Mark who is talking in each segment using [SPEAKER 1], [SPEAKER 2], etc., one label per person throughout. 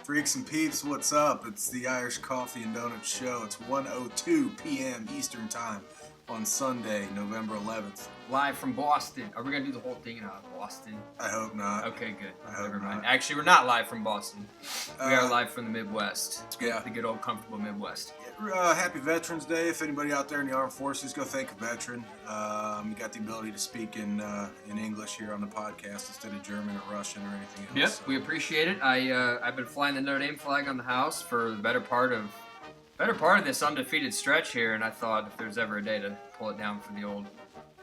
[SPEAKER 1] Freaks and peeps, what's up? It's the Irish Coffee and Donuts Show. It's 1:02 p.m. Eastern Time on Sunday, November 11th.
[SPEAKER 2] Live from Boston. Are we going to do the whole thing in Boston?
[SPEAKER 1] I hope not.
[SPEAKER 2] Okay, good.
[SPEAKER 1] Never mind.
[SPEAKER 2] Actually, we're not live from Boston. We are live from the Midwest.
[SPEAKER 1] Yeah.
[SPEAKER 2] The good old comfortable Midwest.
[SPEAKER 1] Happy Veterans Day. If anybody out there in the armed forces, go thank a veteran. You got the ability to speak in English here on the podcast instead of German or Russian or anything else.
[SPEAKER 2] Yep,
[SPEAKER 1] so.
[SPEAKER 2] we appreciate it. I've been flying the Notre Dame flag on the house for the better part of this undefeated stretch here, and I thought if there's ever a day to pull it down for the old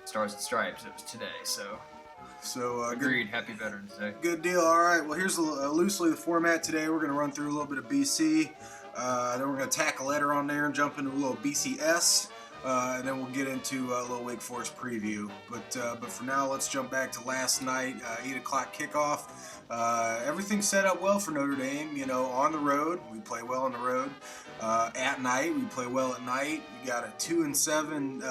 [SPEAKER 2] Stars and Stripes, it was today. So agreed. Happy Veterans Day.
[SPEAKER 1] Good deal. All right. Well, here's loosely the format today. We're going to run through a little bit of BC. Then we're going to tack a letter on there and jump into a little BCS. And then we'll get into a little Wake Forest preview. But for now, let's jump back to last night, 8 o'clock kickoff. Everything set up well for Notre Dame. You know, on the road, we play well on the road. At night, we play well at night. We got a 2-7,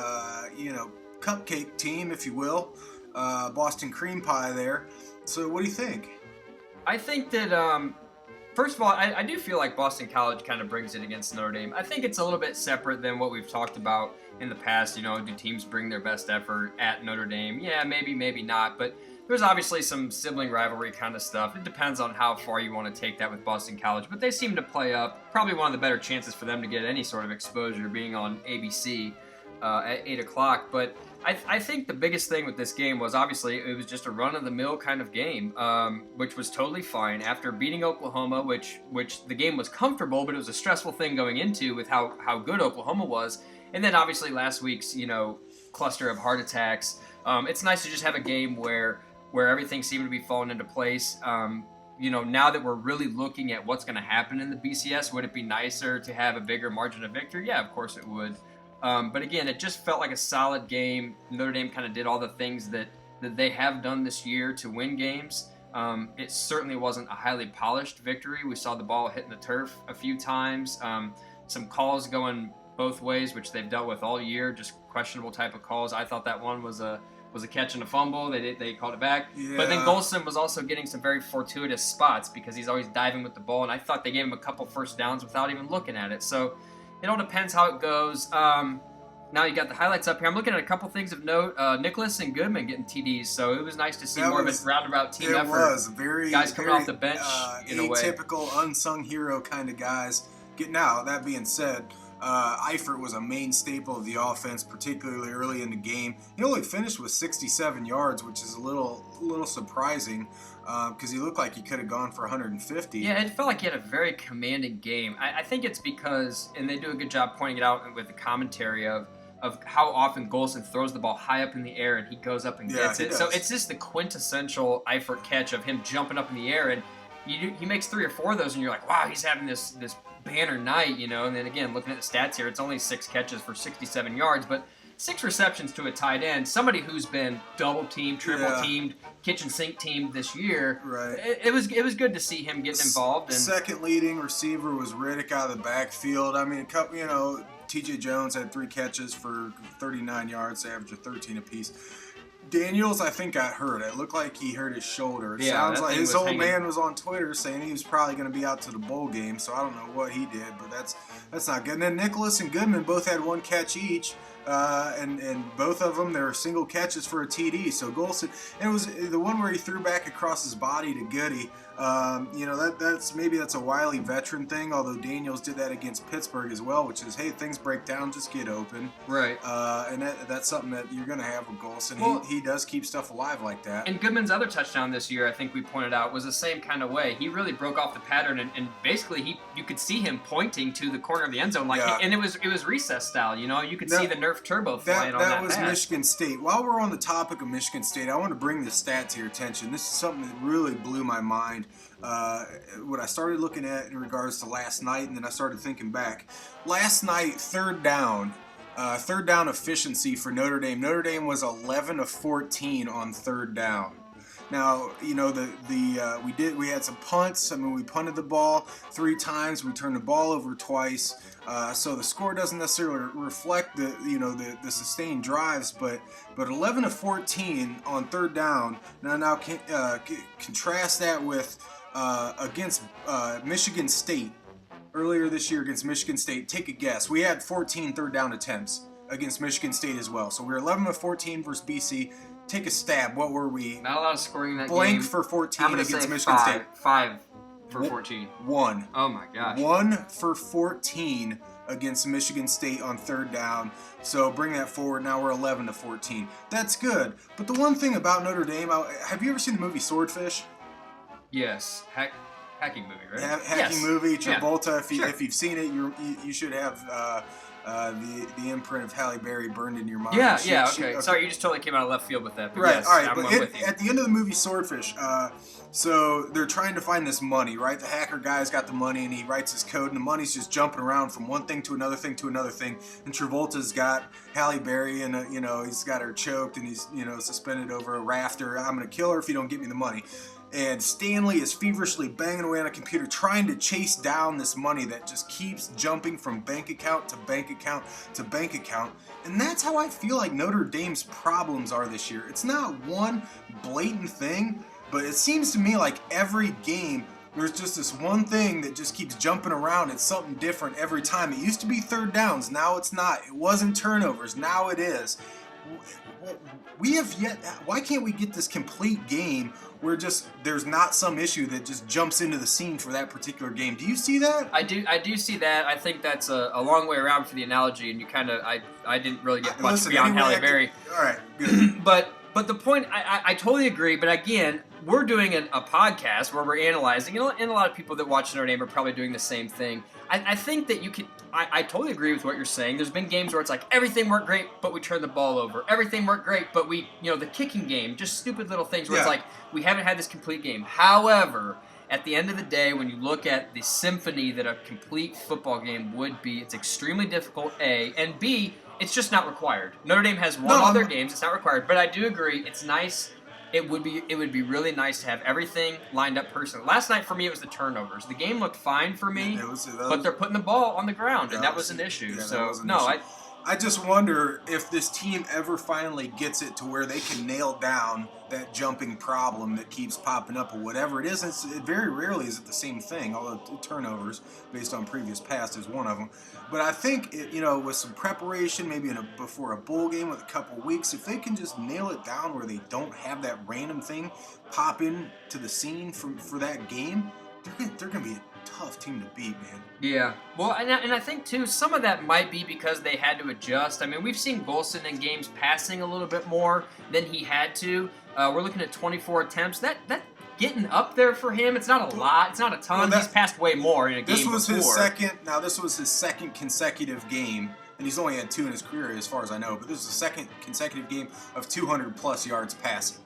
[SPEAKER 1] cupcake team, if you will. Boston cream pie there. So what do you think?
[SPEAKER 2] I think that, first of all, I do feel like Boston College kind of brings it against Notre Dame. I think it's a little bit separate than what we've talked about in the past. You know, do teams bring their best effort at Notre Dame? Yeah, maybe not. But there's obviously some sibling rivalry kind of stuff. It depends on how far you want to take that with Boston College. But they seem to play up. Probably one of the better chances for them to get any sort of exposure being on ABC at 8 o'clock. But I think the biggest thing with this game was obviously it was just a run-of-the-mill kind of game, which was totally fine. After beating Oklahoma, which the game was comfortable, but it was a stressful thing going into with how good Oklahoma was. And then obviously last week's, cluster of heart attacks. It's nice to just have a game where everything seemed to be falling into place. Now that we're really looking at what's going to happen in the BCS, would it be nicer to have a bigger margin of victory? Yeah, of course it would. But again, it just felt like a solid game. Notre Dame kind of did all the things that they have done this year to win games. It certainly wasn't a highly polished victory. We saw the ball hitting the turf a few times. Some calls going both ways, which they've dealt with all year, just questionable type of calls. I thought that one was a catch and a fumble. They called it back. Yeah. But then Golson was also getting some very fortuitous spots because he's always diving with the ball, and I thought they gave him a couple first downs without even looking at it. So it all depends how it goes. Now you got the highlights up here. I'm looking at a couple things of note. Nicholas and Goodman getting TDs, so it was nice to see more of a roundabout team effort.
[SPEAKER 1] It was very
[SPEAKER 2] guys coming off the bench in a way.
[SPEAKER 1] Atypical, unsung hero kind of guys getting out. That being said, Eifert was a main staple of the offense, particularly early in the game. He only finished with 67 yards, which is a little surprising because he looked like he could have gone for 150.
[SPEAKER 2] Yeah, it felt like he had a very commanding game. I think it's because, and they do a good job pointing it out with the commentary of how often Golson throws the ball high up in the air and he goes up and gets it. So it's just the quintessential Eifert catch of him jumping up in the air, and he makes 3 or 4 of those, and you're like, wow, he's having this banner night, And then again, looking at the stats here, it's only 6 catches for 67 yards, but 6 receptions to a tight end. Somebody who's been double teamed, triple teamed, kitchen sink teamed this year.
[SPEAKER 1] Right.
[SPEAKER 2] It was good to see him getting involved. And
[SPEAKER 1] second leading receiver was Riddick out of the backfield. I mean, TJ Jones had 3 catches for 39 yards, average of 13 apiece. Daniels, I think, got hurt. It looked like he hurt his shoulder. It sounds like his old man was on Twitter saying he was probably going to be out to the bowl game, so I don't know what he did, but that's not good. And then Nicholas and Goodman both had 1 catch each, and both of them, they were single catches for a TD. So Golson, and it was the one where he threw back across his body to Goody. That's a wily veteran thing, although Daniels did that against Pittsburgh as well, which is, hey, things break down, just get open.
[SPEAKER 2] Right.
[SPEAKER 1] And that's something that you're going to have with Golson. Well, he does keep stuff alive like that.
[SPEAKER 2] And Goodman's other touchdown this year, I think we pointed out, was the same kind of way. He really broke off the pattern, and basically you could see him pointing to the corner of the end zone, and it was recess style. You could see the Nerf turbo flying on that.
[SPEAKER 1] That was
[SPEAKER 2] pass.
[SPEAKER 1] Michigan State. While we're on the topic of Michigan State, I want to bring this stat to your attention. This is something that really blew my mind. What I started looking at in regards to last night, and then I started thinking back. Last night, third down efficiency for Notre Dame. Notre Dame was 11 of 14 on third down. Now, we had some punts. I mean, we punted the ball 3 times. We turned the ball over twice. So the score doesn't necessarily reflect the sustained drives, but 11 of 14 on third down. Now contrast that with against Michigan State earlier this year against Michigan State. Take a guess. We had 14 third down attempts against Michigan State as well. So we were 11 of 14 versus BC. Take a stab. What were we?
[SPEAKER 2] Not a lot of scoring in that
[SPEAKER 1] Blank
[SPEAKER 2] game.
[SPEAKER 1] for 14
[SPEAKER 2] I'm
[SPEAKER 1] against
[SPEAKER 2] say
[SPEAKER 1] Michigan State.
[SPEAKER 2] 5 for 14.
[SPEAKER 1] 1.
[SPEAKER 2] Oh my gosh.
[SPEAKER 1] 1 for 14 against Michigan State on third down. So bring that forward. Now we're 11 to 14. That's good. But the one thing about Notre Dame, have you ever seen the movie Swordfish?
[SPEAKER 2] Yes. Hacking movie, right?
[SPEAKER 1] Hacking movie. Travolta.
[SPEAKER 2] Yeah.
[SPEAKER 1] If you've seen it, you should have the imprint of Halle Berry burned in your mind.
[SPEAKER 2] Okay. Sorry, you just totally came out of left field with that. But
[SPEAKER 1] right.
[SPEAKER 2] Yes,
[SPEAKER 1] all right.
[SPEAKER 2] I'm
[SPEAKER 1] But
[SPEAKER 2] with you.
[SPEAKER 1] at the end of the movie Swordfish, so they're trying to find this money, right? The hacker guy's got the money, and he writes his code, and the money's just jumping around from one thing to another thing to another thing. And Travolta's got Halle Berry, and he's got her choked, and he's suspended over a rafter. I'm gonna kill her if you don't get me the money. And Stanley is feverishly banging away on a computer trying to chase down this money that just keeps jumping from bank account to bank account to bank account. And that's how I feel like Notre Dame's problems are this year. It's not one blatant thing, but it seems to me like every game there's just this one thing that just keeps jumping around. It's something different every time. It used to be third downs, now it's not. It wasn't turnovers, now it is. We have yet. Why can't we get this complete game where there's not some issue that just jumps into the scene for that particular game? Do you see that?
[SPEAKER 2] I do see that. I think that's a long way around for the analogy, and you kind of I didn't really get much beyond Halle Berry.
[SPEAKER 1] All right, good.
[SPEAKER 2] But the point, I totally agree. But again, we're doing a podcast where we're analyzing, and a lot of people that watch Notre Dame are probably doing the same thing. I think that you can. I totally agree with what you're saying. There's been games where it's like everything worked great, but we turned the ball over. Everything worked great, but we, the kicking game, just stupid little things where it's like we haven't had this complete game. However, at the end of the day, when you look at the symphony that a complete football game would be, it's extremely difficult, A, and B, it's just not required. Notre Dame has won all their games. It's not required, but I do agree. It's nice. It would be really nice to have everything lined up personally. Last night for me it was the turnovers. The game looked fine for me, but they're putting the ball on the ground, and that was an issue.
[SPEAKER 1] I just wonder if this team ever finally gets it to where they can nail down that jumping problem that keeps popping up or whatever it is. It very rarely is it the same thing, although turnovers based on previous past is one of them. But I think, with some preparation, maybe before a bowl game with a couple weeks, if they can just nail it down where they don't have that random thing pop in to the scene for that game, they're going to be a tough team to beat, man.
[SPEAKER 2] Yeah. Well, and I think, too, some of that might be because they had to adjust. I mean, we've seen Golson in games passing a little bit more than he had to. We're looking at 24 attempts. That getting up there for him, it's not a lot. It's not a ton. He's passed way more in a game before.
[SPEAKER 1] This was his second consecutive game, and he's only had 2 in his career as far as I know, but this is the second consecutive game of 200-plus yards passing.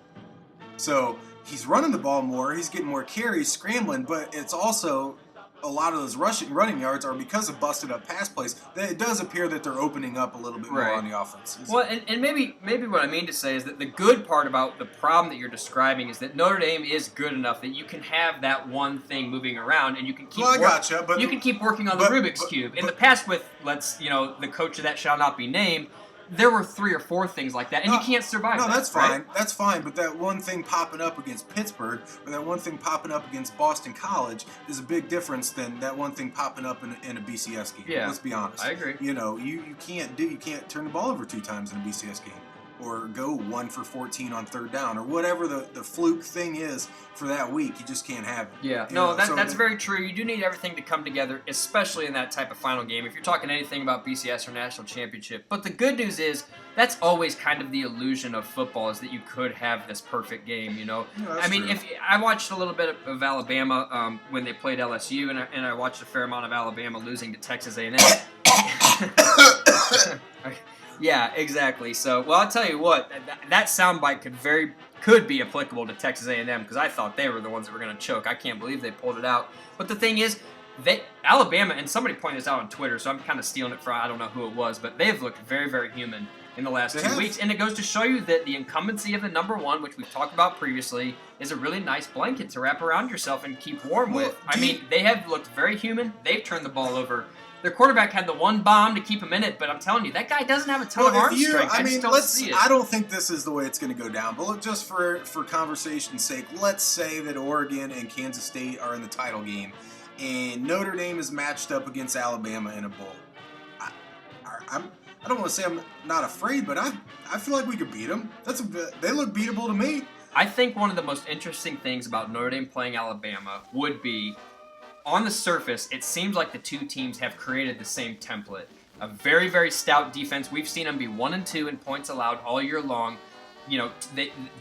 [SPEAKER 1] So he's running the ball more. He's getting more carries, scrambling, but it's also a lot of those running yards are because of busted up pass plays. It does appear that they're opening up a little bit more on the offense.
[SPEAKER 2] Well, and maybe what I mean to say is that the good part about the problem that you're describing is that Notre Dame is good enough that you can have that one thing moving around, and you can keep. You can keep working on the Rubik's Cube. In the past, with the coach of that shall not be named, there were 3 or 4 things like that, and you can't survive that.
[SPEAKER 1] No, that's fine.
[SPEAKER 2] Right?
[SPEAKER 1] That's fine, but that one thing popping up against Pittsburgh or that one thing popping up against Boston College is a big difference than that one thing popping up in a BCS game.
[SPEAKER 2] Yeah,
[SPEAKER 1] let's be honest.
[SPEAKER 2] I agree.
[SPEAKER 1] You can't turn the ball over 2 times in a BCS game or go 1 for 14 on third down or whatever the fluke thing is for that week. You just can't have it.
[SPEAKER 2] Yeah, that's very true. You do need everything to come together, especially in that type of final game, if you're talking anything about BCS or national championship. But the good news is that's always kind of the illusion of football, is that you could have this perfect game,
[SPEAKER 1] Yeah,
[SPEAKER 2] I mean,
[SPEAKER 1] true.
[SPEAKER 2] if I watched a little bit of Alabama when they played LSU, and I watched a fair amount of Alabama losing to Texas A&M. Yeah, exactly. So, well, I'll tell you what, that soundbite could be applicable to Texas A&M, because I thought they were the ones that were going to choke. I can't believe they pulled it out. But the thing is, Alabama, and somebody pointed this out on Twitter, so I'm kind of stealing it from, I don't know who it was, but they've looked very, very human in the last 2 weeks. And it goes to show you that the incumbency of the number one, which we've talked about previously, is a really nice blanket to wrap around yourself and keep warm with. I mean, they have looked very human. They've turned the ball over. their quarterback had the one bomb to keep him in it, but I'm telling you, that guy doesn't have a ton of arm strength. I just don't see it.
[SPEAKER 1] I don't think this is the way it's going to go down, but just for conversation's sake, let's say that Oregon and Kansas State are in the title game, and Notre Dame is matched up against Alabama in a bowl. I don't want to say I'm not afraid, but I feel like we could beat them. They look beatable to me.
[SPEAKER 2] I think one of the most interesting things about Notre Dame playing Alabama would be, on the surface, it seems like the two teams have created the same template. A very, very stout defense. We've seen them be 1-2 in points allowed all year long. You know,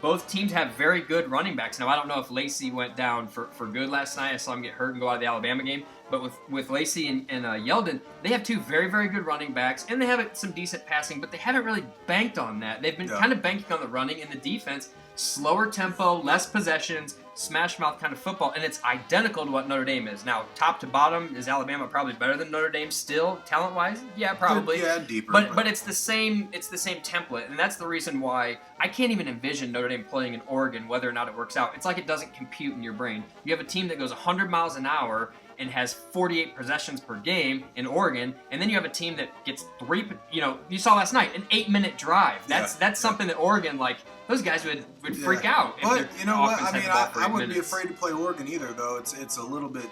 [SPEAKER 2] both teams have very good running backs. Now, I don't know if Lacey went down for good last night. I saw him get hurt and go out of the Alabama game. But with Lacey and Yeldon, they have two very, very good running backs, and they have some decent passing, but they haven't really banked on that. They've been kind of banking on the running and the defense. Slower tempo, less possessions, smash mouth kind of football, and it's identical to what Notre Dame is. Now, top to bottom, is Alabama probably better than Notre Dame still, talent-wise? Yeah, probably.
[SPEAKER 1] Yeah, deeper.
[SPEAKER 2] But it's the same template, and that's the reason why I can't even envision Notre Dame playing in Oregon, whether or not it works out. It's like it doesn't compute in your brain. You have a team that goes 100 miles an hour and has 48 possessions per game in Oregon, and then you have a team that gets you saw last night, an 8-minute drive. That's something that Oregon, like, those guys would freak out.
[SPEAKER 1] But you know what? I mean, I wouldn't be afraid to play Oregon either, though. It's a little bit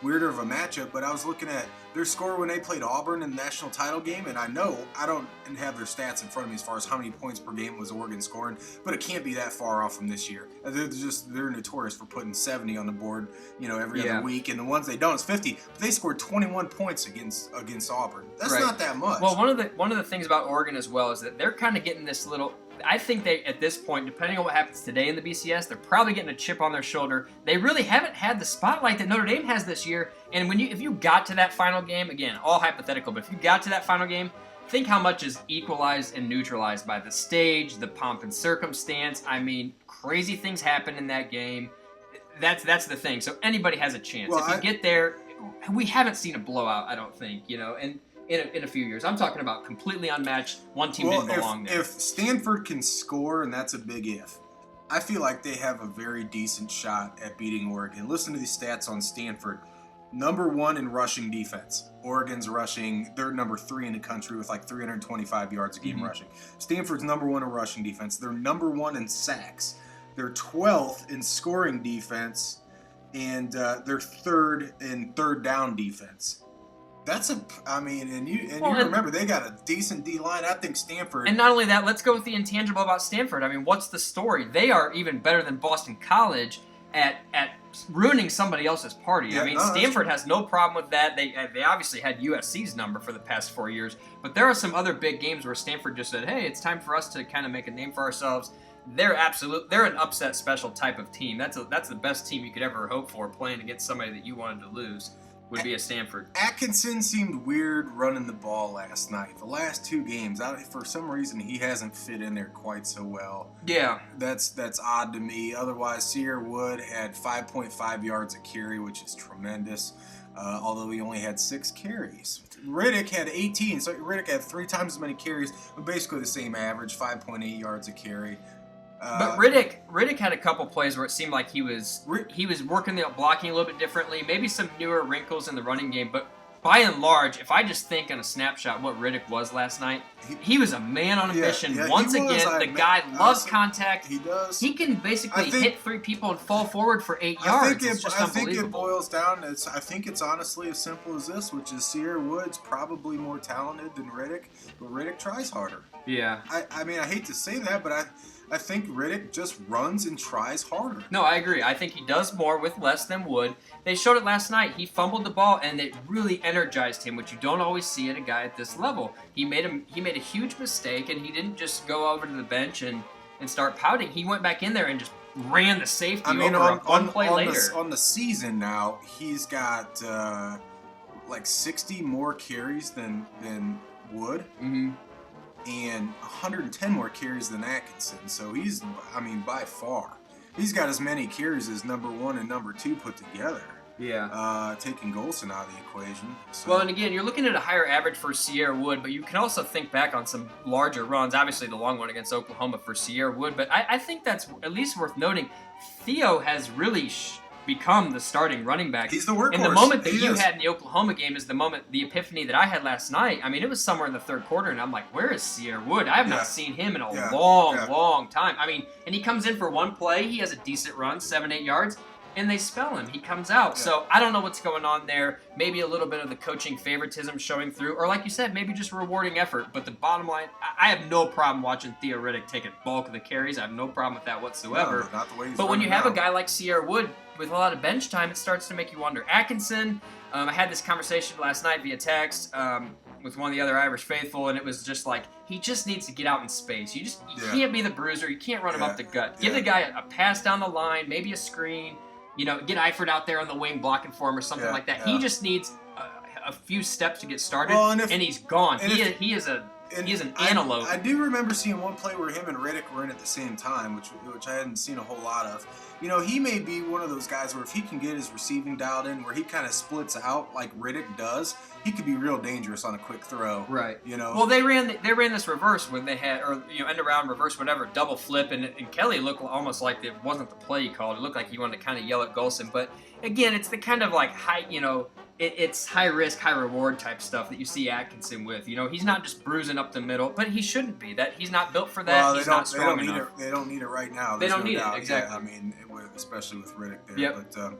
[SPEAKER 1] weirder of a matchup, but I was looking at their score when they played Auburn in the national title game, and I know I don't have their stats in front of me as far as how many points per game was Oregon scoring, but it can't be that far off from this year. They're notorious for putting 70 on the board, every other week, and the ones they don't is 50. But they scored 21 points against Auburn. That's not that much.
[SPEAKER 2] Well, one of the things about Oregon as well is that they're kind of getting this little. I think they, at this point, depending on what happens today in the BCS, they're probably getting a chip on their shoulder. They really haven't had the spotlight that Notre Dame has this year. And if you got to that final game, again, all hypothetical, but if you got to that final game, think how much is equalized and neutralized by the stage, the pomp and circumstance. I mean, crazy things happen in that game. That's the thing. So anybody has a chance. Well, if you get there, we haven't seen a blowout, I don't think, and in a few years. I'm talking about completely unmatched. One team didn't belong there.
[SPEAKER 1] If Stanford can score, and that's a big if, I feel like they have a very decent shot at beating Oregon. Listen to these stats on Stanford. Number 1 in rushing defense. Oregon's rushing, they're number 3 in the country with like 325 yards a game rushing. Stanford's number 1 in rushing defense. They're number 1 in sacks. They're 12th in scoring defense, and they're 3rd in third down defense. You remember they got a decent D-line. I think Stanford.
[SPEAKER 2] And not only that, let's go with the intangible about Stanford. I mean, what's the story? They are even better than Boston College at ruining somebody else's party. Yeah, Stanford has no problem with that. They obviously had USC's number for the past 4 years, but there are some other big games where Stanford just said, "Hey, it's time for us to kind of make a name for ourselves." They're an upset special type of team. That's the best team you could ever hope for, playing against somebody that you wanted to lose. Would be a Stanford.
[SPEAKER 1] Atkinson seemed weird running the ball last night. The last 2 games, for some reason, he hasn't fit in there quite so well.
[SPEAKER 2] Yeah.
[SPEAKER 1] That's odd to me. Otherwise, Sierra Wood had 5.5 yards a carry, which is tremendous, although he only had 6 carries. Riddick had 18, so Riddick had 3 times as many carries, but basically the same average, 5.8 yards a carry.
[SPEAKER 2] But Riddick had a couple plays where it seemed like he was working the blocking a little bit differently, maybe some newer wrinkles in the running game. But by and large, if I just think on a snapshot what Riddick was last night, he was a man on a mission. Once again, the guy loves contact.
[SPEAKER 1] He does.
[SPEAKER 2] He can basically hit 3 people and fall forward for 8 yards.
[SPEAKER 1] I think it boils down. I think it's honestly as simple as this, which is Sierra Wood's probably more talented than Riddick, but Riddick tries harder.
[SPEAKER 2] Yeah.
[SPEAKER 1] I hate to say that, but I think Riddick just runs and tries harder.
[SPEAKER 2] No, I agree. I think he does more with less than Wood. They showed it last night. He fumbled the ball, and it really energized him, which you don't always see in a guy at this level. He made a huge mistake, and he didn't just go over to the bench and start pouting. He went back in there and just ran the safety over one play later.
[SPEAKER 1] On the season now, he's got like 60 more carries than Wood.
[SPEAKER 2] Mm-hmm.
[SPEAKER 1] And 110 more carries than Atkinson. So he's, by far, he's got as many carries as number 1 and number 2 put together.
[SPEAKER 2] Yeah.
[SPEAKER 1] Taking Golson out of the equation. So.
[SPEAKER 2] Well, and again, you're looking at a higher average for Sierra Wood, but you can also think back on some larger runs. Obviously, the long one against Oklahoma for Sierra Wood, but I think that's at least worth noting. Theo has really become the starting running back.
[SPEAKER 1] He's the workhorse.
[SPEAKER 2] And the moment that you had in the Oklahoma game is the epiphany that I had last night. I mean, it was somewhere in the third quarter, and I'm like, where is Sierra Wood? I have not seen him in a long time. I mean, and he comes in for one play. He has a decent run, 7-8 yards. And they spell him. He comes out. Yeah. So I don't know what's going on there. Maybe a little bit of the coaching favoritism showing through. Or like you said, maybe just rewarding effort. But the bottom line, I have no problem watching Theo Riddick take a bulk of the carries. I have no problem with that whatsoever.
[SPEAKER 1] No, not the way he's
[SPEAKER 2] but when you have
[SPEAKER 1] now.
[SPEAKER 2] a guy like Sierra Wood with a lot of bench time, it starts to make you wonder. Atkinson, I had this conversation last night via text with one of the other Irish faithful, and it was just like, he just needs to get out in space. You can't be the bruiser. You can't run him up the gut. Give the guy a pass down the line, maybe a screen. You know, get Eifert out there on the wing blocking for him or something like that. He just needs a few steps to get started, and he's gone. He is an antelope.
[SPEAKER 1] I do remember seeing one play where him and Riddick were in at the same time, which I hadn't seen a whole lot of. You know, he may be one of those guys where if he can get his receiving dialed in, where he kind of splits out like Riddick does, he could be real dangerous on a quick throw.
[SPEAKER 2] Right.
[SPEAKER 1] You know.
[SPEAKER 2] Well, they ran this reverse when they had, or end around reverse, whatever, double flip, and Kelly looked almost like it wasn't the play he called. It looked like he wanted to kind of yell at Golson, but again, it's the kind of like high, it's high risk, high reward type stuff that you see Atkinson with. You know, he's not just bruising up the middle, but he shouldn't be. That he's not built for that.
[SPEAKER 1] Well,
[SPEAKER 2] he's not strong enough.
[SPEAKER 1] They don't need it right now.
[SPEAKER 2] They don't
[SPEAKER 1] no
[SPEAKER 2] need
[SPEAKER 1] doubt.
[SPEAKER 2] it, exactly.
[SPEAKER 1] Yeah, I mean, especially with Riddick there.
[SPEAKER 2] Yep.
[SPEAKER 1] But,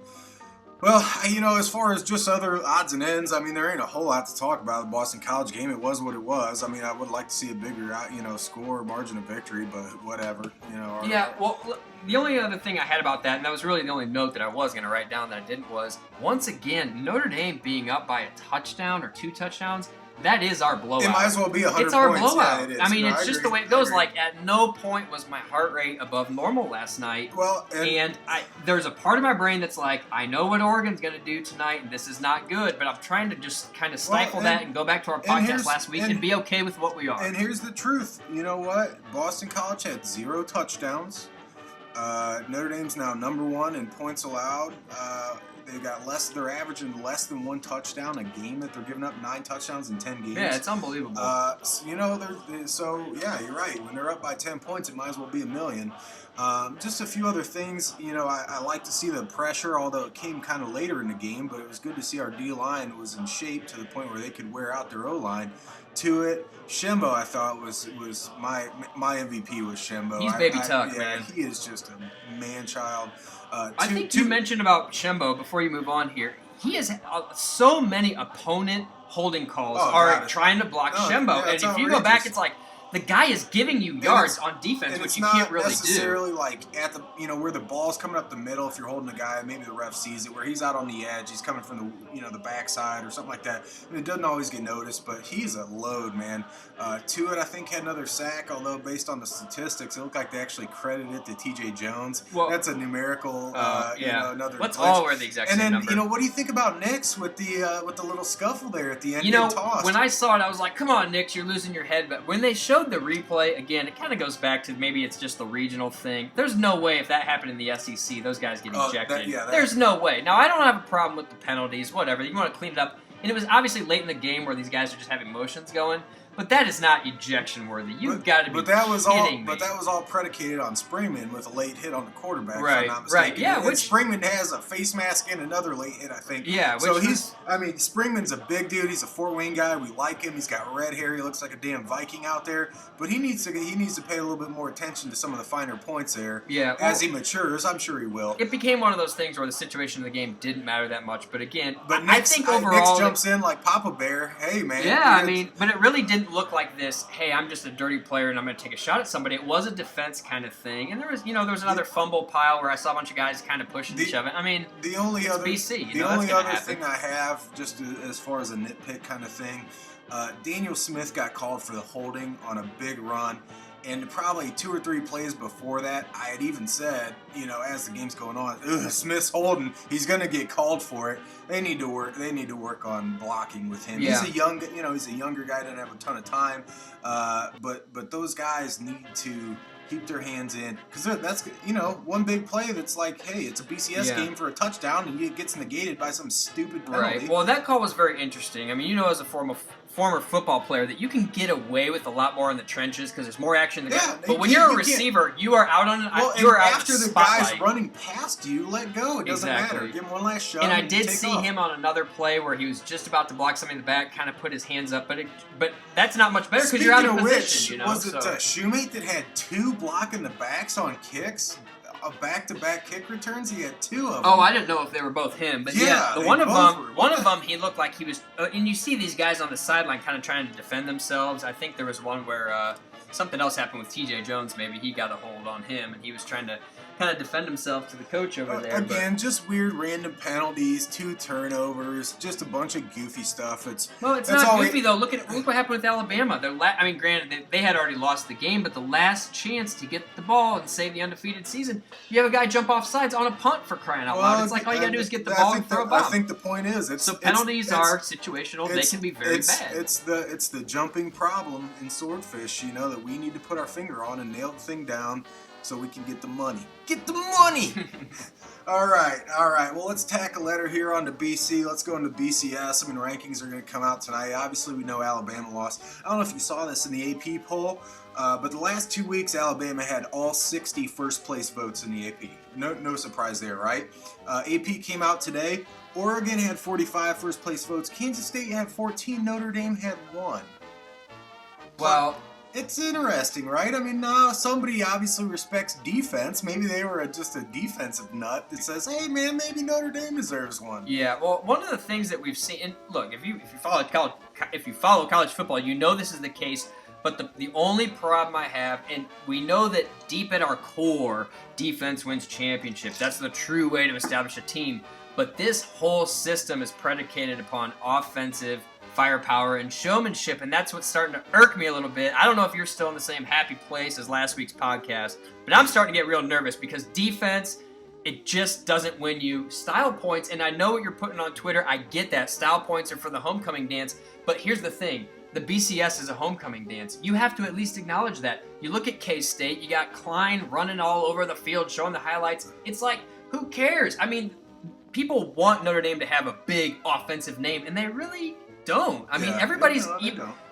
[SPEAKER 1] well, as far as just other odds and ends, I mean, there ain't a whole lot to talk about. The Boston College game, it was what it was. I mean, I would like to see a bigger, score, margin of victory, but whatever.
[SPEAKER 2] Yeah, well, the only other thing I had about that, and that was really the only note that I was going to write down that I didn't, was, once again, Notre Dame being up by a touchdown or 2 touchdowns, that is our blowout.
[SPEAKER 1] It might as well be 100
[SPEAKER 2] It's our
[SPEAKER 1] points.
[SPEAKER 2] blowout.
[SPEAKER 1] Yeah, it is.
[SPEAKER 2] I mean, it's just the way it goes.
[SPEAKER 1] I agree.
[SPEAKER 2] Like, at no point was my heart rate above normal last night.
[SPEAKER 1] Well,
[SPEAKER 2] and there's a part of my brain that's like, I know what Oregon's going to do tonight, and this is not good, but I'm trying to just kind of stifle that and go back to our podcast last week and be okay with what we are. And
[SPEAKER 1] here's the truth. You know what? Boston College had 0 touchdowns. Notre Dame's now number 1 in points allowed. They got they're averaging less than 1 touchdown a game that they're giving up, 9 touchdowns in 10 games.
[SPEAKER 2] Yeah, it's unbelievable.
[SPEAKER 1] So yeah, you're right. When they're up by 10 points, it might as well be a million. Just a few other things, I like to see the pressure, although it came kind of later in the game, but it was good to see our D-line was in shape to the point where they could wear out their O-line. To it, Shembo, I thought was my MVP was Shembo.
[SPEAKER 2] He's baby Tuck, man.
[SPEAKER 1] He is just a man-child.
[SPEAKER 2] I think you mentioned about Shembo before you move on here. He has so many opponent holding calls trying to block Shembo, and if you go back, it's like the guy is giving you yards on defense, which you can't really do.
[SPEAKER 1] It's not necessarily like at the where the ball's coming up the middle. If you're holding a guy, maybe the ref sees it where he's out on the edge. He's coming from the backside or something like that. And it doesn't always get noticed, but he's a load, man. To it, I think had another sack. Although based on the statistics, it looked like they actually credited it to T.J. Jones. Well, that's a numerical. Another.
[SPEAKER 2] Let's all wear the exact same number.
[SPEAKER 1] And then what do you think about Nix with the little scuffle there at the end?
[SPEAKER 2] When I saw it, I was like, "Come on, Nix, you're losing your head." But when they showed the replay again, it kind of goes back to maybe it's just the regional thing. There's no way if that happened in the SEC, those guys get ejected. There's no way. Now I don't have a problem with the penalties, whatever. You want to clean it up, and it was obviously late in the game where these guys are just having motions going. But that is not ejection worthy. You've got to be kidding me.
[SPEAKER 1] But that was all predicated on Springman with a late hit on the quarterback.
[SPEAKER 2] Right,
[SPEAKER 1] if I'm not mistaken.
[SPEAKER 2] right. Yeah,
[SPEAKER 1] which Springman has a face mask and another late hit, I think.
[SPEAKER 2] Yeah.
[SPEAKER 1] So Springman's a big dude. He's a Fort Wayne guy. We like him. He's got red hair. He looks like a damn Viking out there. But he needs to pay a little bit more attention to some of the finer points there.
[SPEAKER 2] Yeah.
[SPEAKER 1] As he matures, I'm sure he will.
[SPEAKER 2] It became one of those things where the situation of the game didn't matter that much. But again,
[SPEAKER 1] I think overall, Nix jumps in like Papa Bear. Hey, man.
[SPEAKER 2] Yeah, but it really didn't look like this. Hey, I'm just a dirty player and I'm going to take a shot at somebody. It was a defense kind of thing. And there was another fumble pile where I saw a bunch of guys kind of pushing and shoving. I mean,
[SPEAKER 1] the only other
[SPEAKER 2] BC.
[SPEAKER 1] The only other thing I have, just as far as a nitpick kind of thing, Daniel Smith got called for the holding on a big run. And probably 2 or 3 plays before that, I had even said, as the game's going on, Smith's holding. He's going to get called for it. They need to work on blocking with him.
[SPEAKER 2] Yeah.
[SPEAKER 1] He's a younger guy. Doesn't have a ton of time. But those guys need to keep their hands in, because that's one big play that's like, hey, it's a BCS game for a touchdown, and it gets negated by some stupid penalty.
[SPEAKER 2] Right. Well, that call was very interesting. I mean, as a former former football player that you can get away with a lot more in the trenches because there's more action in the
[SPEAKER 1] Yeah,
[SPEAKER 2] game. But when you're a receiver, you are out on
[SPEAKER 1] well,
[SPEAKER 2] you are out
[SPEAKER 1] after
[SPEAKER 2] in the
[SPEAKER 1] the
[SPEAKER 2] spotlight.
[SPEAKER 1] guy's running past you, let go. It doesn't matter. Give him one last shot.
[SPEAKER 2] And I did see
[SPEAKER 1] off.
[SPEAKER 2] him on another play where he was just about to block something in the back, kind of put his hands up, but that's not much better because you're out of position.
[SPEAKER 1] Was it Shoemate that had 2 block in the backs on kicks? Back-to-back kick returns. He had 2 of them.
[SPEAKER 2] Oh, I didn't know if they were both him, but yeah, one of them, he looked like he was. And you see these guys on the sideline kind of trying to defend themselves. I think there was one where something else happened with T.J. Jones. Maybe he got a hold on him, and he was trying to kind of defend himself to the coach over there.
[SPEAKER 1] Again, just weird random penalties, 2 turnovers, just a bunch of goofy stuff. It's
[SPEAKER 2] not goofy though. Look what happened with Alabama. Granted, they had already lost the game, but the last chance to get the ball and save the undefeated season, you have a guy jump off sides on a punt for crying out loud. It's like all you gotta do is get the ball and throw a bomb.
[SPEAKER 1] I think the point is,
[SPEAKER 2] penalties are situational. They can be very bad.
[SPEAKER 1] It's the jumping problem in Swordfish, that we need to put our finger on and nail the thing down, so we can get the money. Get the money! All right. Well, let's tack a letter here on to BC. Let's go into BCS. Rankings are going to come out tonight. Obviously, we know Alabama lost. I don't know if you saw this in the AP poll, but the last 2 weeks, Alabama had all 60 first-place votes in the AP. No surprise there, right? AP came out today. Oregon had 45 first-place votes. Kansas State had 14. Notre Dame had 1.
[SPEAKER 2] Well,
[SPEAKER 1] it's interesting, right? Somebody obviously respects defense. Maybe they were just a defensive nut that says, hey, man, maybe Notre Dame deserves 1.
[SPEAKER 2] Yeah, well, one of the things that we've seen, and look, if you follow college football, you know this is the case, but the only problem I have, and we know that deep at our core, defense wins championships. That's the true way to establish a team. But this whole system is predicated upon offensive firepower and showmanship, and that's what's starting to irk me a little bit. I don't know if you're still in the same happy place as last week's podcast, but I'm starting to get real nervous because defense, it just doesn't win you style points. And I know what you're putting on Twitter. I get that. Style points are for the homecoming dance, but here's the thing. The BCS is a homecoming dance. You have to at least acknowledge that. You look at K-State, you got Klein running all over the field, showing the highlights. It's like, who cares? People want Notre Dame to have a big offensive name, and they really don't. Everybody's...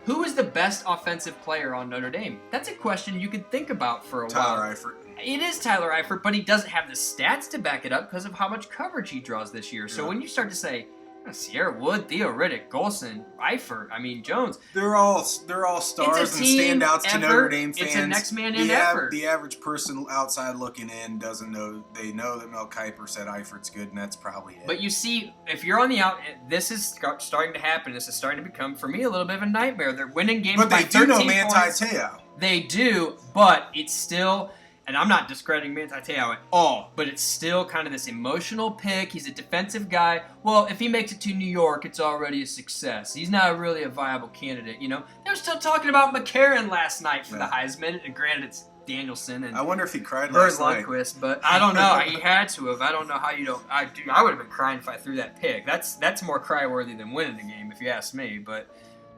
[SPEAKER 2] Who is the best offensive player on Notre Dame? That's a question you could think about for a while.
[SPEAKER 1] Tyler Eifert.
[SPEAKER 2] It is Tyler Eifert, but he doesn't have the stats to back it up because of how much coverage he draws this year. So when you start to say, Sierra Wood, Theo Riddick, Golson, Eifert, Jones.
[SPEAKER 1] They're all stars and standouts to Notre Dame fans.
[SPEAKER 2] It's a next man in effort.
[SPEAKER 1] The average person outside looking in doesn't know. They know that Mel Kiper said Eifert's good, and that's probably it.
[SPEAKER 2] But you see, if you're on the out, this is starting to happen. This is starting to become, for me, a little bit of a nightmare. They're winning games by 13 points. But they do know Manti Te'o. They do, but it's still... And I'm not discrediting Manti Te'o at all, but it's still kind of this emotional pick. He's a defensive guy. Well, if he makes it to New York, it's already a success. He's not really a viable candidate, They're still talking about McCarron last night for the Heisman, and granted it's Danielson and
[SPEAKER 1] I wonder if he cried last night.
[SPEAKER 2] Lundquist, but I don't know. He had to have. I don't know how you don't. I would have been crying if I threw that pick. That's more cry-worthy than winning the game, if you ask me. But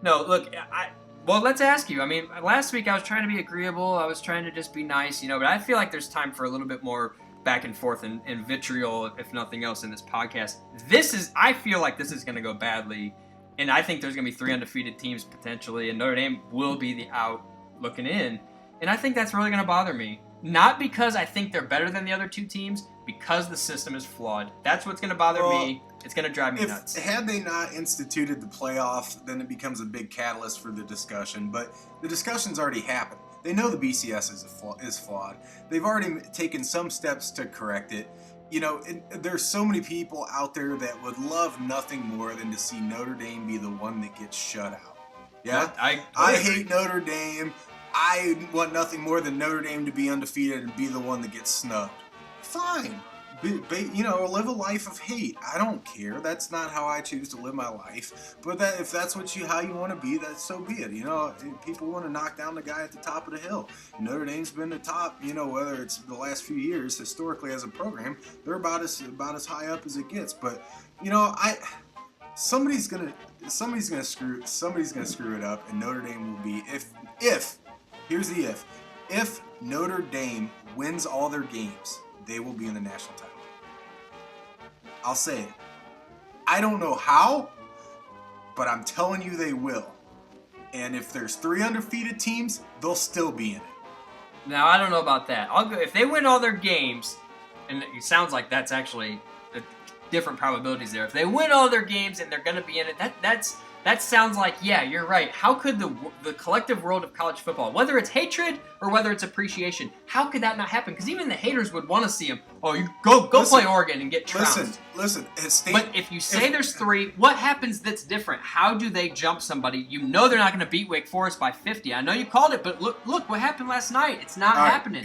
[SPEAKER 2] no, look, Well, let's ask you. Last week I was trying to be agreeable. I was trying to just be nice, but I feel like there's time for a little bit more back and forth and vitriol, if nothing else, in this podcast. I feel like this is going to go badly, and I think there's going to be 3 undefeated teams potentially, and Notre Dame will be the out looking in, and I think that's really going to bother me. Not because I think they're better than the other 2 teams, because the system is flawed. That's what's going to bother me. It's going to drive me nuts.
[SPEAKER 1] Had they not instituted the playoff, then it becomes a big catalyst for the discussion. But the discussion's already happened. They know the BCS is flawed. They've already taken some steps to correct it. There's so many people out there that would love nothing more than to see Notre Dame be the one that gets shut out. Yeah? I hate Notre Dame. I want nothing more than Notre Dame to be undefeated and be the one that gets snubbed. Fine. Live a life of hate. I don't care. That's not how I choose to live my life. But if that's how you want to be, that's so be it. People want to knock down the guy at the top of the hill. Notre Dame's been the top. Whether it's the last few years, historically as a program, they're about as high up as it gets. But somebody's gonna screw it up, and Notre Dame will be here's the if Notre Dame wins all their games, they will be in the national title. I'll say it. I don't know how, but I'm telling you they will. And if there's 3 undefeated teams, they'll still be in it.
[SPEAKER 2] Now, I don't know about that. I'll go if they win all their games, and it sounds like that's actually different probabilities there. If they win all their games and they're going to be in it, that sounds like, yeah, you're right. How could the collective world of college football, whether it's hatred or whether it's appreciation, how could that not happen? Because even the haters would want to see them. Oh, you go play Oregon and get trounced.
[SPEAKER 1] Listen.
[SPEAKER 2] But if you say there's 3, what happens that's different? How do they jump somebody? You know they're not going to beat Wake Forest by 50. I know you called it, but look what happened last night. It's not happening.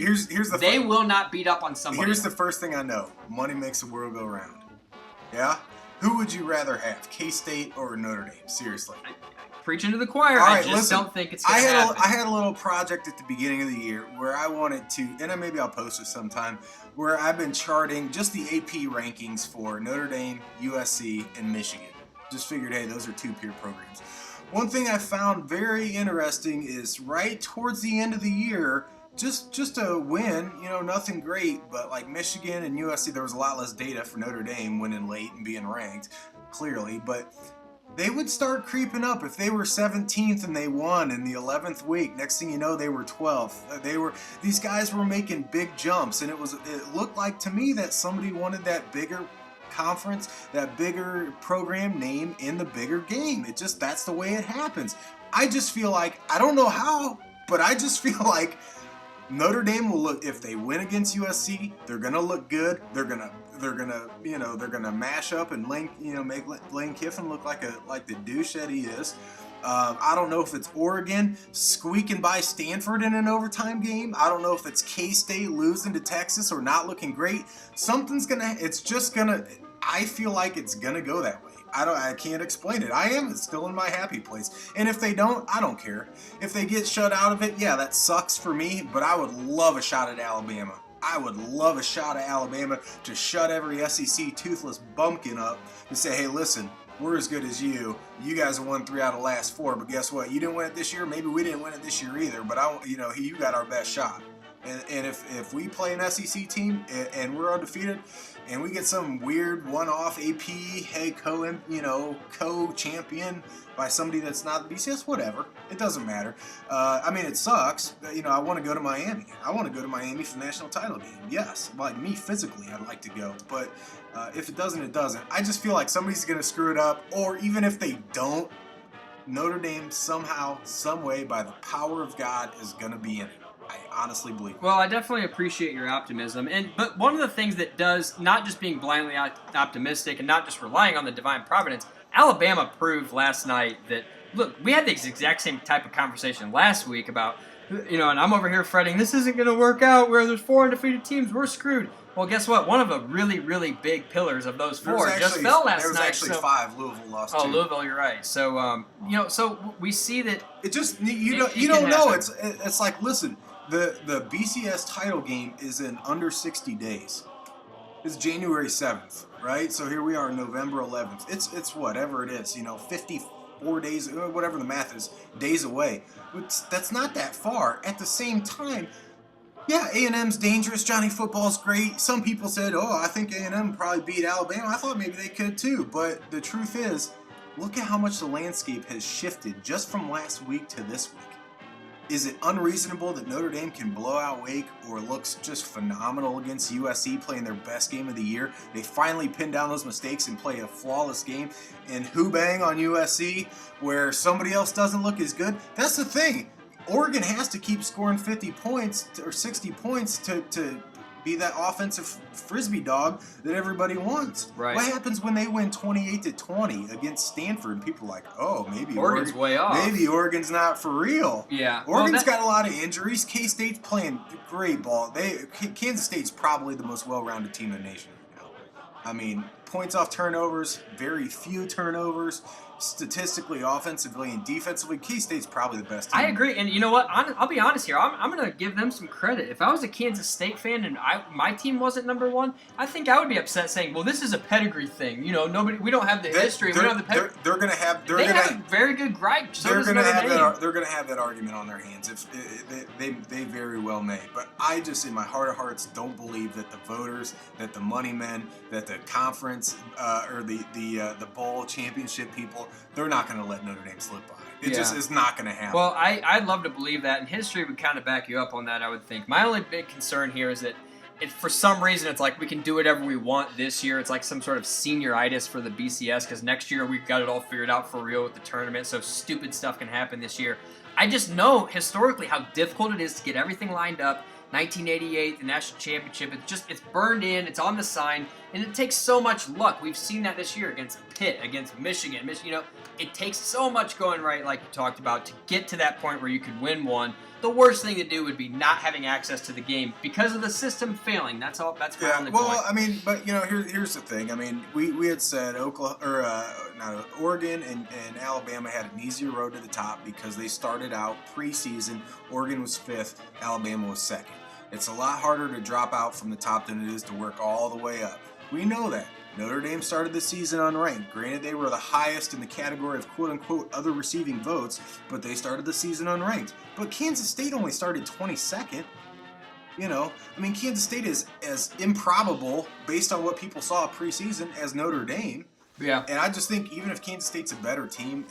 [SPEAKER 2] They will not beat up on somebody.
[SPEAKER 1] Here's the first thing I know. Money makes the world go round. Yeah? Who would you rather have, K-State or Notre Dame? Seriously.
[SPEAKER 2] Preaching to the choir.
[SPEAKER 1] Right,
[SPEAKER 2] I just don't think it's going to happen.
[SPEAKER 1] I had a little project at the beginning of the year where I wanted to, and maybe I'll post it sometime, where I've been charting just the AP rankings for Notre Dame, USC, and Michigan. Just figured, hey, those are 2 peer programs. One thing I found very interesting is right towards the end of the year, just a win, nothing great, but like Michigan and USC, there was a lot less data for Notre Dame winning late and being ranked, clearly, but they would start creeping up. If they were 17th and they won in the 11th week, next thing you know, they were 12th. These guys were making big jumps, and it looked like to me that somebody wanted that bigger conference, that bigger program name in the bigger game. That's the way it happens. I just feel like, I don't know how, but I just feel like Notre Dame will look, if they win against USC, they're gonna look good. They're gonna mash up and make Lane Kiffin look like the douche that he is. I don't know if it's Oregon squeaking by Stanford in an overtime game. I don't know if it's K-State losing to Texas or not looking great. I feel like it's gonna go that way. I can't explain it. It's still in my happy place. And if they don't, I don't care. If they get shut out of it, yeah, that sucks for me, but I would love a shot at Alabama. I would love a shot at Alabama to shut every SEC toothless bumpkin up and say, hey, listen, we're as good as you. You guys have won 3 out of the last 4, but guess what? You didn't win it this year. Maybe we didn't win it this year either, but you got our best shot. And if we play an SEC team and we're undefeated, and we get some weird one-off AP, co-champion by somebody that's not the BCS, whatever. It doesn't matter. It sucks. I want to go to Miami. I want to go to Miami for the national title game. Yes, like me physically, I'd like to go. But if it doesn't, it doesn't. I just feel like somebody's going to screw it up. Or even if they don't, Notre Dame somehow, some way, by the power of God, is going to be in it. I honestly believe it.
[SPEAKER 2] Well, I definitely appreciate your optimism. But one of the things that does, not just being blindly optimistic and not just relying on the divine providence, Alabama proved last night that, look, we had this exact same type of conversation last week about, and I'm over here fretting, this isn't going to work out, where there's 4 undefeated teams, we're screwed. Well, guess what? One of the really, really big pillars of those 4 just fell last night.
[SPEAKER 1] There was actually 5. Louisville lost 2.
[SPEAKER 2] Oh, Louisville, you're right. So, so we see that
[SPEAKER 1] it just you don't know. It's like, listen, the BCS title game is in under 60 days. It's January 7th, right? So here we are, November 11th. It's whatever it is, 54 days, whatever the math is, days away. That's not that far. At the same time, yeah, A&M's dangerous. Johnny Football's great. Some people said, I think A&M would probably beat Alabama. I thought maybe they could too. But the truth is, look at how much the landscape has shifted just from last week to this week. Is it unreasonable that Notre Dame can blow out Wake or looks just phenomenal against USC playing their best game of the year? They finally pin down those mistakes and play a flawless game. And who bang on USC where somebody else doesn't look as good? That's the thing. Oregon has to keep scoring 50 points or 60 points to be that offensive frisbee dog that everybody wants.
[SPEAKER 2] Right.
[SPEAKER 1] What happens when they win 28-20 against Stanford and people are like, maybe
[SPEAKER 2] Oregon's way off.
[SPEAKER 1] Maybe Oregon's not for real.
[SPEAKER 2] Yeah.
[SPEAKER 1] Oregon's got a lot of injuries. K-State's playing great ball. Kansas State's probably the most well-rounded team in the nation right now. Points off turnovers, very few turnovers. Statistically, offensively, and defensively, K-State's probably the best team.
[SPEAKER 2] I agree, and you know what? I'll be honest here. I'm going to give them some credit. If I was a Kansas State fan and my team wasn't number 1, I think I would be upset saying, "Well, this is a pedigree thing. We don't have the history. We don't have the pedigree."
[SPEAKER 1] They're going to have.
[SPEAKER 2] They have a very good gripe. So
[SPEAKER 1] they're going to have that argument on their hands. If they very well may. But I just, in my heart of hearts, don't believe that the voters, that the money men, that the conference, conference or the bowl championship people, they're not going to let Notre Dame slip by. It just is not going to happen.
[SPEAKER 2] Well, I'd love to believe that, and history would kind of back you up on that, I would think. My only big concern here is that for some reason, it's like we can do whatever we want this year. It's like some sort of senioritis for the BCS, because next year we've got it all figured out for real with the tournament, so stupid stuff can happen this year. I just know historically how difficult it is to get everything lined up. 1988, the national championship, it's burned in, it's on the sign, and it takes so much luck. We've seen that this year against Pitt, against Michigan. It takes so much going right, like you talked about, to get to that point where you could win one. The worst thing to do would be not having access to the game because of the system failing. That's all. That's my only point.
[SPEAKER 1] Well, I mean, but here's the thing. I mean, we had said Oregon and Alabama had an easier road to the top because they started out preseason. Oregon was 5th, Alabama was 2nd. It's a lot harder to drop out from the top than it is to work all the way up. We know that. Notre Dame started the season unranked. Granted, they were the highest in the category of quote-unquote other receiving votes, but they started the season unranked. But Kansas State only started 22nd. Kansas State is as improbable, based on what people saw preseason, as Notre Dame.
[SPEAKER 2] Yeah.
[SPEAKER 1] And I just think even if Kansas State's a better team,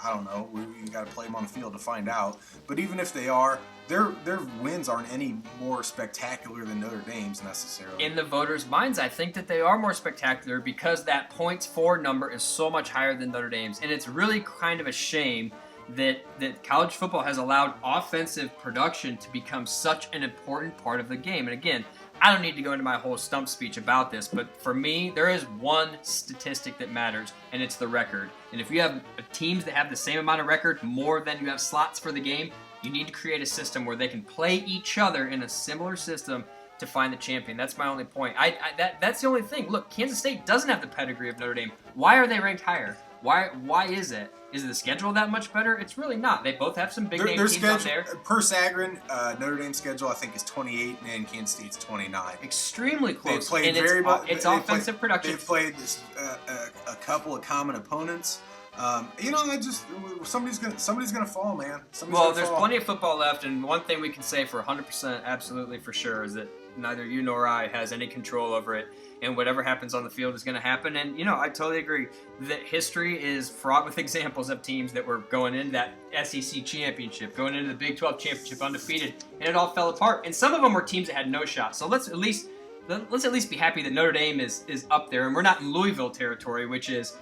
[SPEAKER 1] I don't know, we got to play them on the field to find out. But even if they are, their wins aren't any more spectacular than Notre Dame's necessarily.
[SPEAKER 2] In the voters' minds, I think that they are more spectacular because that points for number is so much higher than Notre Dame's. And it's really kind of a shame that college football has allowed offensive production to become such an important part of the game. And again, I don't need to go into my whole stump speech about this, but for me, there is one statistic that matters, and it's the record. And if you have teams that have the same amount of record, more than you have slots for the game, you need to create a system where they can play each other in a similar system to find the champion. That's my only point. That's the only thing. Look, Kansas State doesn't have the pedigree of Notre Dame. Why are they ranked higher? Why is it? Is the schedule that much better? It's really not. They both have some big name teams
[SPEAKER 1] schedule,
[SPEAKER 2] on there.
[SPEAKER 1] Per Sagarin, Notre Dame's schedule I think is 28 and Kansas State's 29.
[SPEAKER 2] Extremely close.
[SPEAKER 1] They played
[SPEAKER 2] it's offensive production.
[SPEAKER 1] They've played a couple of common opponents. Somebody's gonna fall, man.
[SPEAKER 2] There's plenty of football left, and one thing we can say for 100%, absolutely for sure, is that neither you nor I has any control over it, and whatever happens on the field is going to happen. And I totally agree that history is fraught with examples of teams that were going into that SEC championship, going into the Big 12 championship undefeated, and it all fell apart. And some of them were teams that had no shot. So let's at least be happy that Notre Dame is up there, and we're not in Louisville territory, which is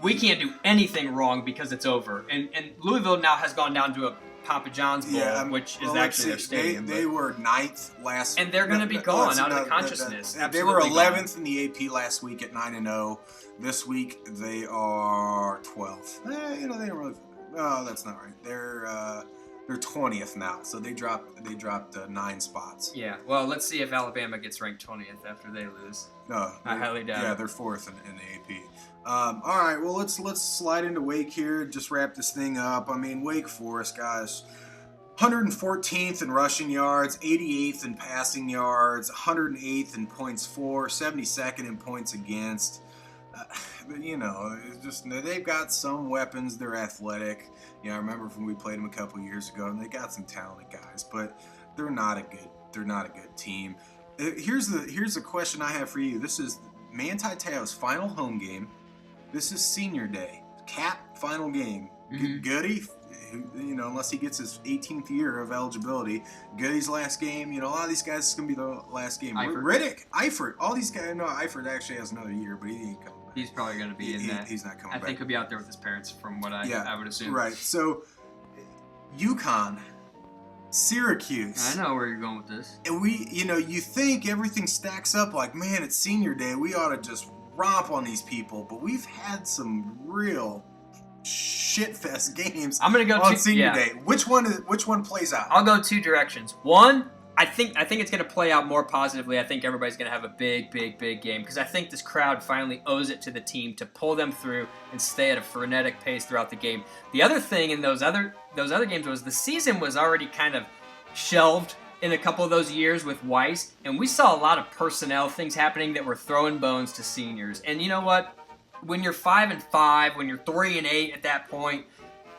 [SPEAKER 2] we can't do anything wrong because it's over. And Louisville now has gone down to a Papa John's Bowl, which is actually their stadium.
[SPEAKER 1] They were 9th last,
[SPEAKER 2] and they're going to be gone out of the consciousness.
[SPEAKER 1] They were 11th in the AP last week at 9-0. This week they are 12th. They don't really. No, that's not right. They're 20th now, so they dropped 9 spots.
[SPEAKER 2] Yeah. Well, let's see if Alabama gets ranked 20th after they lose.
[SPEAKER 1] No,
[SPEAKER 2] I highly doubt.
[SPEAKER 1] Yeah, they're 4th in the AP. All right, well, let's slide into Wake here. Just wrap this thing up. I mean, Wake Forest, guys, 114th in rushing yards, 88th in passing yards, 108th in points for, 72nd in points against. It's just they've got some weapons. They're athletic. I remember when we played them a couple years ago, and they got some talented guys, but they're not a good team. Here's the question I have for you. This is Manti Te'o's final home game. This is senior day. Cap final game. Mm-hmm. Goody, unless he gets his 18th year of eligibility. Goody's last game. A lot of these guys, it's going to be the last game. Riddick, Eifert, all these guys. No, Eifert actually has another year, but he ain't coming back.
[SPEAKER 2] He's probably going to be in that.
[SPEAKER 1] He's not coming back.
[SPEAKER 2] I think he'll be out there with his parents, from what I would assume.
[SPEAKER 1] Right. So, UConn, Syracuse.
[SPEAKER 2] I know where you're going with this.
[SPEAKER 1] And you think everything stacks up like, man, it's senior day. We ought to just romp on these people, but we've had some real shitfest games.
[SPEAKER 2] I'm gonna go
[SPEAKER 1] on senior day. Which one plays out?
[SPEAKER 2] I'll go 2 directions. One, I think it's gonna play out more positively. I think everybody's gonna have a big game because I think this crowd finally owes it to the team to pull them through and stay at a frenetic pace throughout the game. The other thing in those other games was the season was already kind of shelved in a couple of those years with Weiss, and we saw a lot of personnel things happening that were throwing bones to seniors. And you know what? When you're 5-5, when you're 3-8 at that point,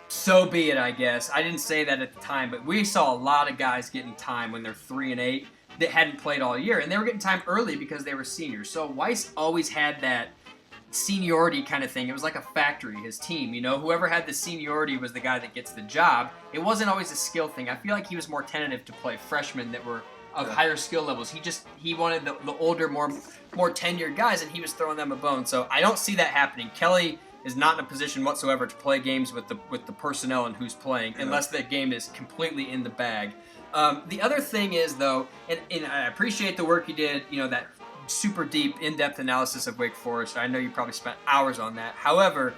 [SPEAKER 2] so be it, I guess. I didn't say that at the time, but we saw a lot of guys getting time when they're 3-8 that hadn't played all year, and they were getting time early because they were seniors. So Weiss always had that seniority kind of thing. It was like a factory, his team. Whoever had the seniority was the guy that gets the job. It wasn't always a skill thing. I feel like he was more tentative to play freshmen that were of higher skill levels. He wanted the older, more tenured guys, and he was throwing them a bone. So I don't see that happening. Kelly is not in a position whatsoever to play games with the personnel and who's playing, unless that game is completely in the bag. The other thing is, though, and I appreciate the work you did, that super deep, in-depth analysis of Wake Forest. I know you probably spent hours on that. However,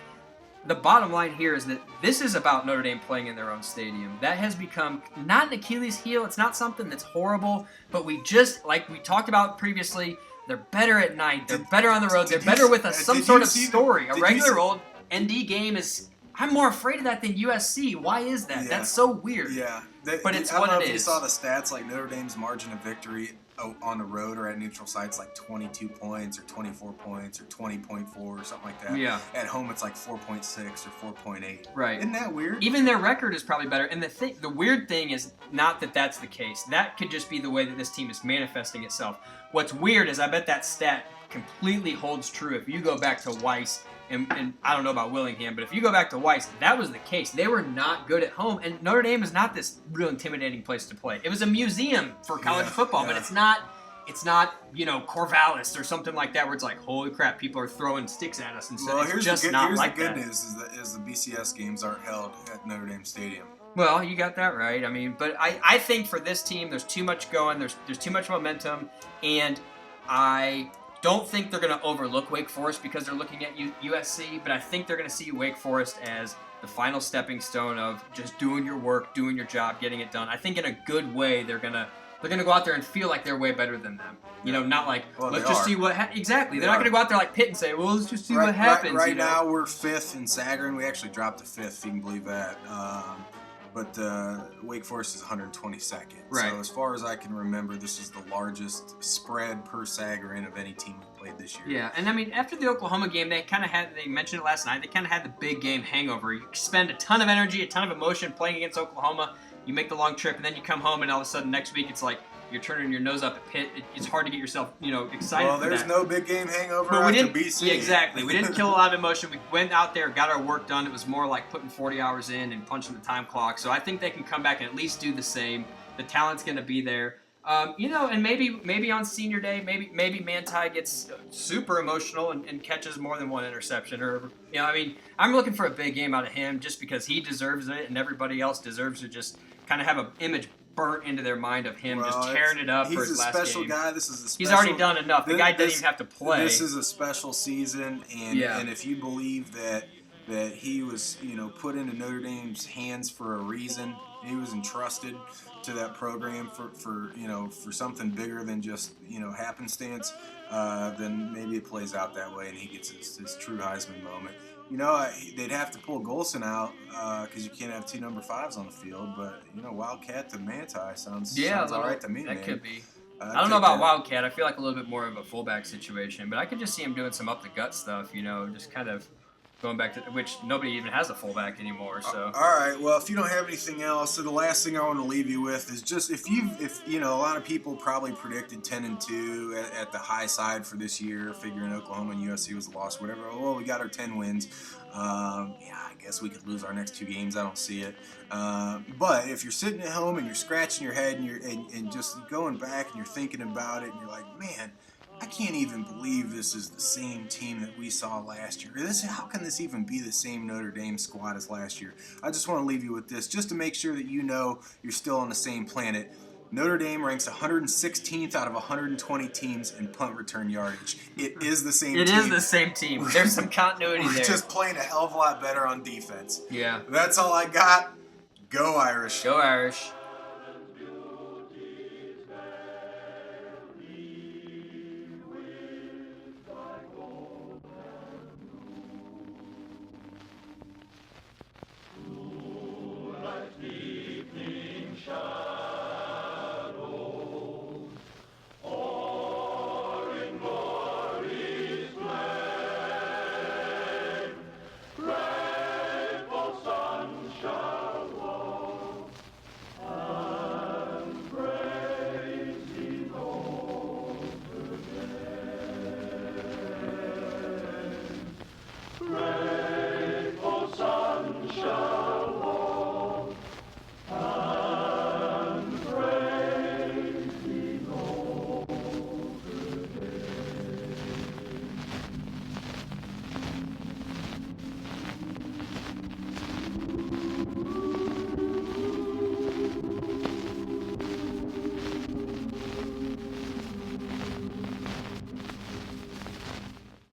[SPEAKER 2] the bottom line here is that this is about Notre Dame playing in their own stadium. That has become not an Achilles heel. It's not something that's horrible, but we just, like we talked about previously, they're better at night. They're better on the road. They're better with some sort of story. A regular old ND game is... I'm more afraid of that than USC. Why is that?
[SPEAKER 1] Yeah.
[SPEAKER 2] That's so weird.
[SPEAKER 1] Yeah.
[SPEAKER 2] But it's
[SPEAKER 1] I don't
[SPEAKER 2] what
[SPEAKER 1] know
[SPEAKER 2] it
[SPEAKER 1] if you
[SPEAKER 2] is.
[SPEAKER 1] saw the stats, like Notre Dame's margin of victory on the road or at neutral sites like 22 points or 24 points or 20.4 or something like that.
[SPEAKER 2] Yeah.
[SPEAKER 1] At home it's like 4.6 or 4.8.
[SPEAKER 2] Right.
[SPEAKER 1] Isn't that weird?
[SPEAKER 2] Even their record is probably better. And the weird thing is not that that's the case. That could just be the way that this team is manifesting itself. What's weird is I bet that stat completely holds true if you go back to Weiss. And I don't know about Willingham, but if you go back to Weiss, that was the case. They were not good at home, and Notre Dame is not this real intimidating place to play. It was a museum for college football, but it's not Corvallis or something like that where it's like, holy crap, people are throwing sticks at us instead.
[SPEAKER 1] Well,
[SPEAKER 2] It's just not like
[SPEAKER 1] the good
[SPEAKER 2] that.
[SPEAKER 1] news is the BCS games aren't held at Notre Dame Stadium.
[SPEAKER 2] Well, you got that right. I mean, but I think for this team, there's too much going. There's too much momentum, and I don't think they're going to overlook Wake Forest because they're looking at USC, but I think they're going to see Wake Forest as the final stepping stone of just doing your work, doing your job, getting it done. I think in a good way they're going to go out there and feel like they're way better than them. Not like, let's just see what exactly. They're not going to go out there like Pitt and say, well, let's just see what happens.
[SPEAKER 1] Right now we're 5th in Sagarin. We actually dropped to 5th, if you can believe that. But Wake Forest is 122nd.
[SPEAKER 2] Right.
[SPEAKER 1] So as far as I can remember, this is the largest spread per Sagarin of any team we played this year.
[SPEAKER 2] Yeah, and I mean, after the Oklahoma game, they mentioned it last night, they kind of had the big game hangover. You spend a ton of energy, a ton of emotion playing against Oklahoma. You make the long trip, and then you come home, and all of a sudden next week it's like you're turning your nose up at Pitt. It's hard to get yourself, excited.
[SPEAKER 1] Well,
[SPEAKER 2] for
[SPEAKER 1] there's
[SPEAKER 2] that.
[SPEAKER 1] no big game hangover
[SPEAKER 2] But
[SPEAKER 1] after BC.
[SPEAKER 2] Yeah, exactly. We didn't kill a lot of emotion. We went out there, got our work done. It was more like putting 40 hours in and punching the time clock. So I think they can come back and at least do the same. The talent's going to be there. And maybe on senior day, maybe Manti gets super emotional and catches more than one interception. Or, I'm looking for a big game out of him just because he deserves it and everybody else deserves to just kind of have an image burnt into their mind of him just tearing it up for his last game.
[SPEAKER 1] He's a special guy. This is a special.
[SPEAKER 2] He's already done enough. The guy doesn't even have to play.
[SPEAKER 1] This is a special season, and if you believe that he was put into Notre Dame's hands for a reason, he was entrusted to that program for something bigger than just happenstance, then maybe it plays out that way and he gets his true Heisman moment. They'd have to pull Golson out because you can't have 2 number 5s on the field. But Wildcat to Manti sounds all right to me.
[SPEAKER 2] That
[SPEAKER 1] man.
[SPEAKER 2] could be. I don't know about Wildcat. I feel like a little bit more of a fullback situation, but I could just see him doing some up the gut stuff. Just kind of going back to which nobody even has a fullback anymore. So
[SPEAKER 1] all right, well, if you don't have anything else, so the last thing I want to leave you with is just if a lot of people probably predicted 10-2 at the high side for this year, figuring Oklahoma and USC was a loss, whatever. Well, we got our 10 wins. I guess we could lose our next 2 games. I don't see it. But if you're sitting at home and you're scratching your head and just going back and you're thinking about it and you're like, man, I can't even believe this is the same team that we saw last year. How can this even be the same Notre Dame squad as last year? I just want to leave you with this, just to make sure that you're still on the same planet. Notre Dame ranks 116th out of 120 teams in punt return yardage. It is the same team.
[SPEAKER 2] It is the same team. There's some continuity there.
[SPEAKER 1] We're just playing a hell of a lot better on defense.
[SPEAKER 2] Yeah.
[SPEAKER 1] That's all I got. Go Irish.
[SPEAKER 2] Go Irish.